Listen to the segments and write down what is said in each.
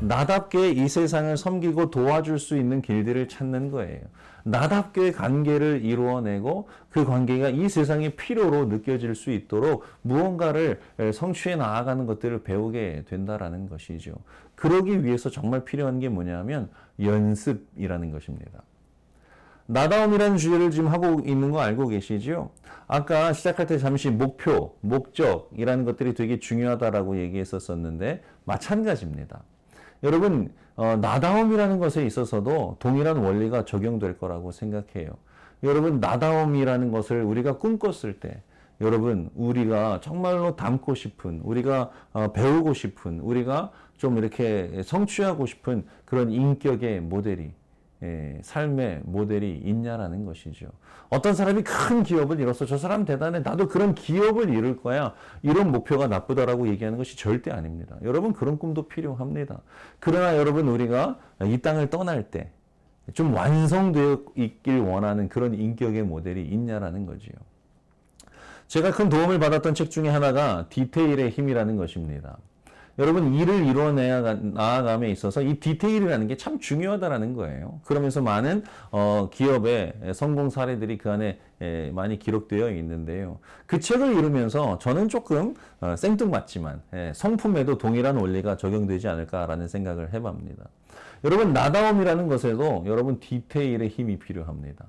나답게 이 세상을 섬기고 도와줄 수 있는 길들을 찾는 거예요. 나답게 관계를 이루어내고 그 관계가 이 세상의 필요로 느껴질 수 있도록 무언가를 성취해 나아가는 것들을 배우게 된다라는 것이죠. 그러기 위해서 정말 필요한 게 뭐냐면 연습이라는 것입니다. 나다움이라는 주제를 지금 하고 있는 거 알고 계시죠? 아까 시작할 때 잠시 목표, 목적이라는 것들이 되게 중요하다라고 얘기했었는데 마찬가지입니다. 여러분, 나다움이라는 것에 있어서도 동일한 원리가 적용될 거라고 생각해요. 여러분, 나다움이라는 것을 우리가 꿈꿨을 때, 여러분, 우리가 정말로 닮고 싶은, 우리가 배우고 싶은, 우리가 좀 이렇게 성취하고 싶은 그런 인격의 모델이, 삶의 모델이 있냐라는 것이죠. 어떤 사람이 큰 기업을 이뤄서 저 사람 대단해, 나도 그런 기업을 이룰 거야, 이런 목표가 나쁘다라고 얘기하는 것이 절대 아닙니다. 여러분, 그런 꿈도 필요합니다. 그러나 여러분, 우리가 이 땅을 떠날 때 좀 완성되어 있길 원하는 그런 인격의 모델이 있냐라는 거지요. 제가 큰 도움을 받았던 책 중에 하나가 디테일의 힘이라는 것입니다. 여러분, 일을 나아감에 있어서 이 디테일이라는 게 참 중요하다라는 거예요. 그러면서 많은 기업의 성공 사례들이 그 안에 많이 기록되어 있는데요. 그 책을 읽으면서 저는 조금 생뚱맞지만 성품에도 동일한 원리가 적용되지 않을까라는 생각을 해봅니다. 여러분, 나다움이라는 것에도 여러분 디테일의 힘이 필요합니다.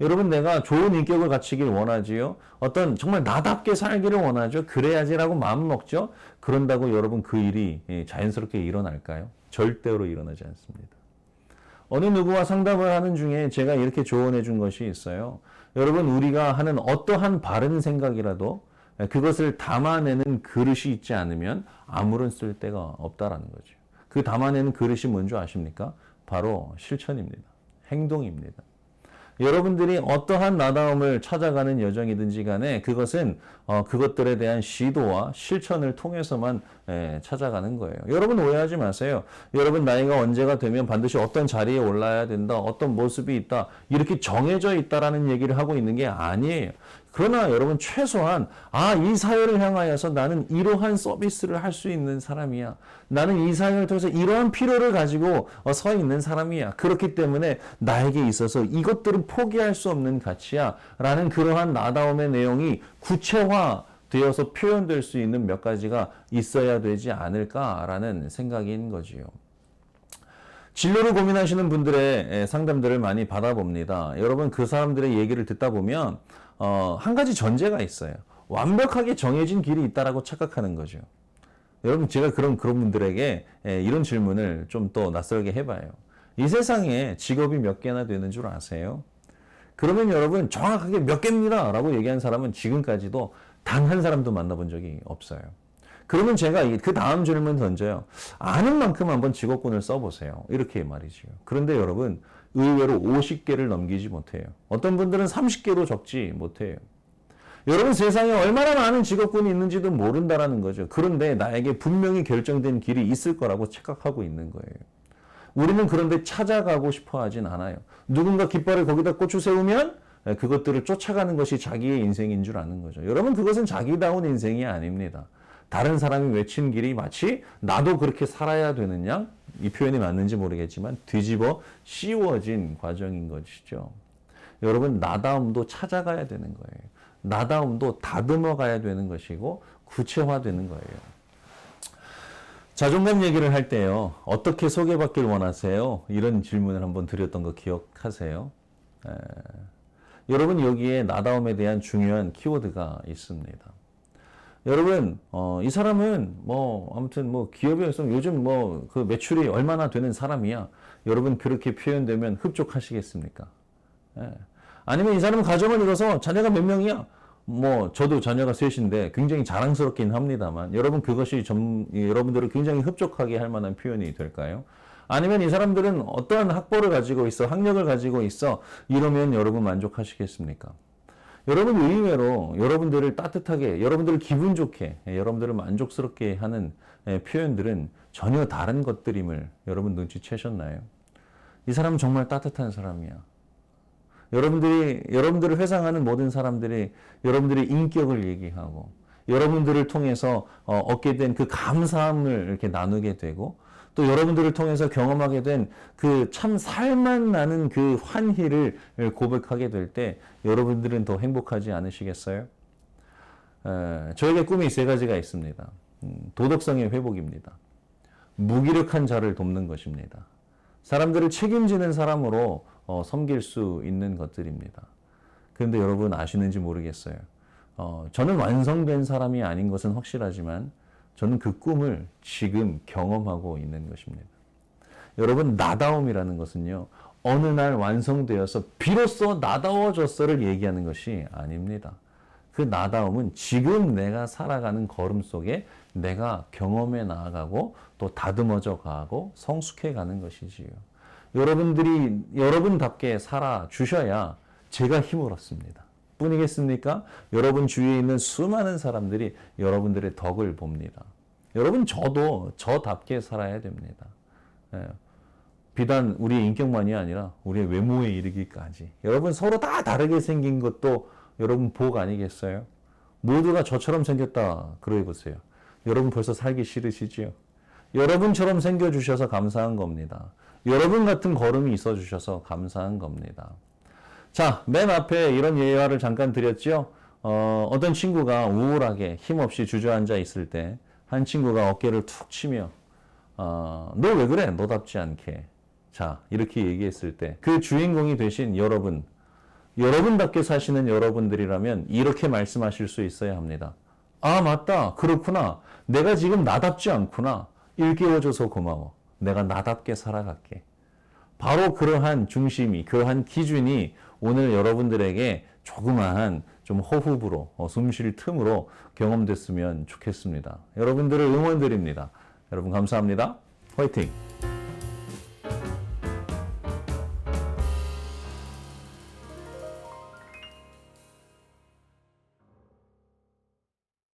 여러분, 내가 좋은 인격을 갖추길 원하지요. 어떤 정말 나답게 살기를 원하죠. 그래야지라고 마음 먹죠. 그런다고 여러분 그 일이 자연스럽게 일어날까요? 절대로 일어나지 않습니다. 어느 누구와 상담을 하는 중에 제가 이렇게 조언해 준 것이 있어요. 여러분, 우리가 하는 어떠한 바른 생각이라도 그것을 담아내는 그릇이 있지 않으면 아무런 쓸데가 없다라는 거죠. 그 담아내는 그릇이 뭔지 아십니까? 바로 실천입니다. 행동입니다. 여러분들이 어떠한 나다움을 찾아가는 여정이든지 간에 그것은 그것들에 대한 시도와 실천을 통해서만 찾아가는 거예요. 여러분, 오해하지 마세요. 여러분, 나이가 언제가 되면 반드시 어떤 자리에 올라야 된다, 어떤 모습이 있다, 이렇게 정해져 있다라는 얘기를 하고 있는 게 아니에요. 그러나 여러분, 최소한 이 사회를 향하여서 나는 이러한 서비스를 할 수 있는 사람이야. 나는 이 사회를 통해서 이러한 필요를 가지고 서 있는 사람이야. 그렇기 때문에 나에게 있어서 이것들은 포기할 수 없는 가치야. 라는 그러한 나다움의 내용이 구체화되어서 표현될 수 있는 몇 가지가 있어야 되지 않을까라는 생각인 거지요. 진로를 고민하시는 분들의 상담들을 많이 받아봅니다. 여러분, 그 사람들의 얘기를 듣다 보면 한 가지 전제가 있어요. 완벽하게 정해진 길이 있다라고 착각하는 거죠. 여러분, 제가 그런 분들에게 이런 질문을 좀 더 낯설게 해봐요. 이 세상에 직업이 몇 개나 되는 줄 아세요? 그러면 여러분, 정확하게 몇 개입니다 라고 얘기한 사람은 지금까지도 단 한 사람도 만나본 적이 없어요. 그러면 제가 그 다음 질문 던져요. 아는 만큼 한번 직업군을 써보세요. 이렇게 말이죠. 그런데 여러분, 의외로 50개를 넘기지 못해요. 어떤 분들은 30개로 적지 못해요. 여러분, 세상에 얼마나 많은 직업군이 있는지도 모른다라는 거죠. 그런데 나에게 분명히 결정된 길이 있을 거라고 착각하고 있는 거예요. 우리는 그런데 찾아가고 싶어 하진 않아요. 누군가 깃발을 거기다 꽂혀 세우면 그것들을 쫓아가는 것이 자기의 인생인 줄 아는 거죠. 여러분, 그것은 자기다운 인생이 아닙니다. 다른 사람이 외친 길이 마치 나도 그렇게 살아야 되느냐? 이 표현이 맞는지 모르겠지만 뒤집어 씌워진 과정인 것이죠. 여러분, 나다움도 찾아가야 되는 거예요. 나다움도 다듬어 가야 되는 것이고 구체화되는 거예요. 자존감 얘기를 할 때요. 어떻게 소개받길 원하세요? 이런 질문을 한번 드렸던 거 기억하세요? 여러분, 여기에 나다움에 대한 중요한 키워드가 있습니다. 여러분, 이 사람은 아무튼 기업에서 요즘 그 매출이 얼마나 되는 사람이야. 여러분, 그렇게 표현되면 흡족하시겠습니까? 아니면 이 사람은 가정을 이뤄서 자녀가 몇 명이야? 저도 자녀가 셋인데 굉장히 자랑스럽긴 합니다만, 여러분, 그것이 여러분들을 굉장히 흡족하게 할 만한 표현이 될까요? 아니면 이 사람들은 어떠한 학벌을 가지고 있어, 학력을 가지고 있어, 이러면 여러분 만족하시겠습니까? 여러분, 의외로 여러분들을 따뜻하게, 여러분들을 기분 좋게, 여러분들을 만족스럽게 하는 표현들은 전혀 다른 것들임을 여러분 눈치채셨나요? 이 사람은 정말 따뜻한 사람이야. 여러분들을 회상하는 모든 사람들이 여러분들의 인격을 얘기하고, 여러분들을 통해서 얻게 된 그 감사함을 이렇게 나누게 되고, 또 여러분들을 통해서 경험하게 된 그 참 살맛 나는 그 환희를 고백하게 될 때 여러분들은 더 행복하지 않으시겠어요? 저에게 꿈이 세 가지가 있습니다. 도덕성의 회복입니다. 무기력한 자를 돕는 것입니다. 사람들을 책임지는 사람으로 섬길 수 있는 것들입니다. 그런데 여러분 아시는지 모르겠어요. 저는 완성된 사람이 아닌 것은 확실하지만 저는 그 꿈을 지금 경험하고 있는 것입니다. 여러분, 나다움이라는 것은요, 어느 날 완성되어서 비로소 나다워졌어를 얘기하는 것이 아닙니다. 그 나다움은 지금 내가 살아가는 걸음 속에 내가 경험해 나아가고 또 다듬어져 가고 성숙해 가는 것이지요. 여러분들이 여러분답게 살아 주셔야 제가 힘을 얻습니다. 뿐이겠습니까? 여러분 주위에 있는 수많은 사람들이 여러분들의 덕을 봅니다. 여러분, 저도 저답게 살아야 됩니다. 비단 우리의 인격만이 아니라 우리의 외모에 이르기까지. 여러분, 서로 다 다르게 생긴 것도 여러분 복 아니겠어요? 모두가 저처럼 생겼다 그러해 보세요. 여러분 벌써 살기 싫으시지요? 여러분처럼 생겨주셔서 감사한 겁니다. 여러분 같은 걸음이 있어 주셔서 감사한 겁니다. 자, 맨 앞에 이런 예화를 잠깐 드렸죠. 어떤 친구가 우울하게 힘없이 주저앉아 있을 때 한 친구가 어깨를 툭 치며 너 왜 그래? 너답지 않게. 자, 이렇게 얘기했을 때 그 주인공이 되신 여러분, 여러분답게 사시는 여러분들이라면 이렇게 말씀하실 수 있어야 합니다. 아, 맞다. 그렇구나. 내가 지금 나답지 않구나. 일깨워줘서 고마워. 내가 나답게 살아갈게. 바로 그러한 중심이, 그러한 기준이 오늘 여러분들에게 조그마한 좀 호흡으로, 숨 쉴 틈으로 경험됐으면 좋겠습니다. 여러분들을 응원드립니다. 여러분 감사합니다. 화이팅!